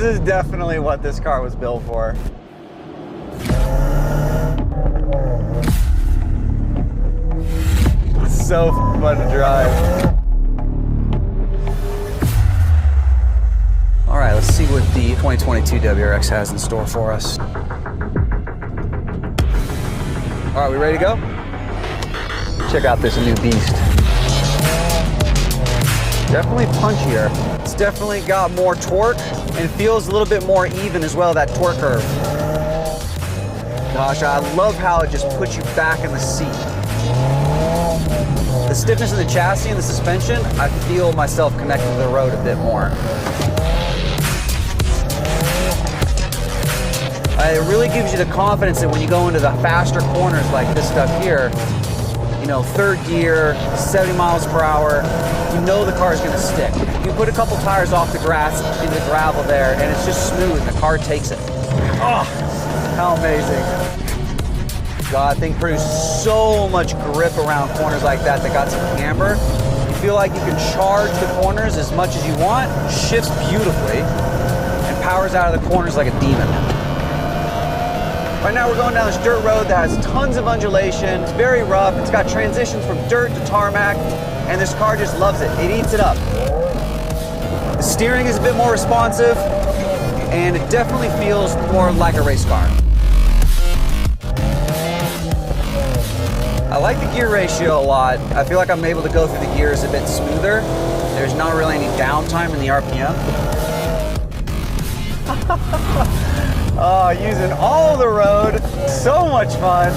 is definitely what this car was built for. It's so fun to drive. All right, let's see what the 2022 WRX has in store for us. All right, we ready to go? Check out this new beast. Definitely punchier. It's definitely got more torque and feels a little bit more even as well, that torque curve. Gosh, I love how it just puts you back in the seat. The stiffness of the chassis and the suspension, I feel myself connected to the road a bit more. It really gives you the confidence that when you go into the faster corners like this stuff here, you know, third gear, 70 miles per hour, you know the car is going to stick. You put a couple tires off the grass into the gravel there, and it's just smooth, and the car takes it. Oh, how amazing. God, that thing produced so much grip around corners like that got some camber. You feel like you can charge the corners as much as you want, shifts beautifully, and powers out of the corners like a demon. Right now we're going down this dirt road that has tons of undulation. It's very rough. It's got transitions from dirt to tarmac, and this car just loves it. It eats it up. The steering is a bit more responsive, and it definitely feels more like a race car. I like the gear ratio a lot. I feel like I'm able to go through the gears a bit smoother. There's not really any downtime in the RPM. Oh, using all the road, so much fun.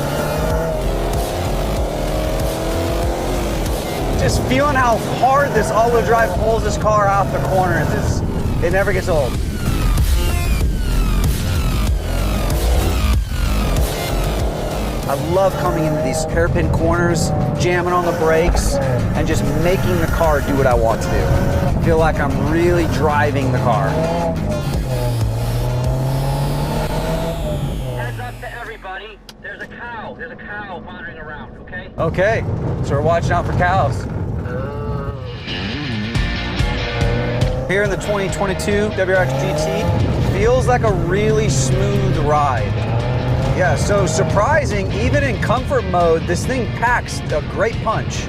Just feeling how hard this all-wheel drive pulls this car off the corners, it never gets old. I love coming into these hairpin corners, jamming on the brakes, and just making the car do what I want to do. I feel like I'm really driving the car. There's a cow wandering around, okay? Okay, so we're watching out for cows. Here in the 2022 WRX GT, feels like a really smooth ride. Yeah, so surprising, even in comfort mode, this thing packs a great punch.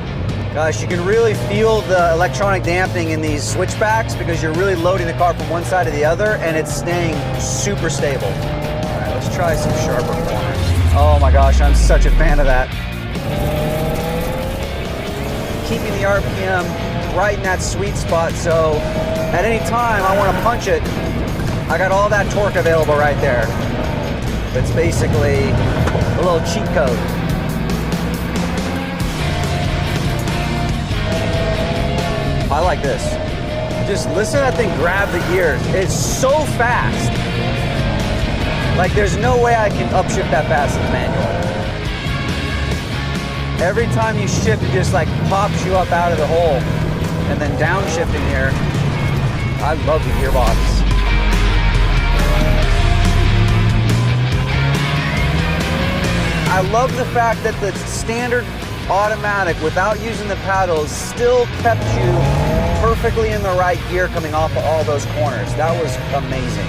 Gosh, you can really feel the electronic dampening in these switchbacks because you're really loading the car from one side to the other, and it's staying super stable. All right, let's try some sharper corners. Oh my gosh, I'm such a fan of that. Keeping the RPM right in that sweet spot, so at any time I want to punch it, I got all that torque available right there. It's basically a little cheat code. I like this. Just listen to that thing grab the gears. It's so fast. Like, there's no way I can upshift that fast in the manual. Every time you shift, it just like pops you up out of the hole. And then downshifting here, I love the gearbox. I love the fact that the standard automatic, without using the paddles, still kept you perfectly in the right gear coming off of all those corners. That was amazing.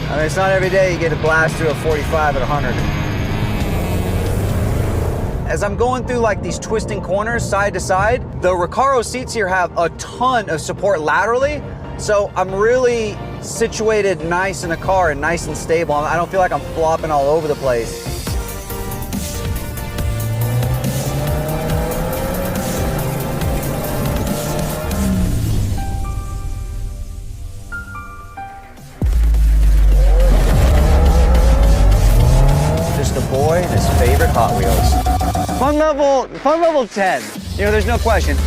I mean, it's not every day you get to blast through a 45 at 100. As I'm going through like these twisting corners side to side, the RECARO seats here have a ton of support laterally, so I'm really situated nice in the car and nice and stable. I don't feel like I'm flopping all over the place. Boy and his favorite Hot Wheels. Fun level 10. You know, there's no question.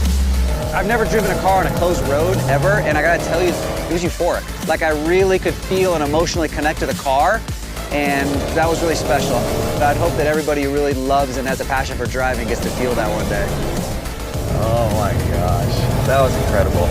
I've never driven a car on a closed road ever, and I gotta tell you, it was euphoric. Like, I really could feel and emotionally connect to the car, and that was really special. But I'd hope that everybody who really loves and has a passion for driving gets to feel that one day. Oh my gosh, that was incredible.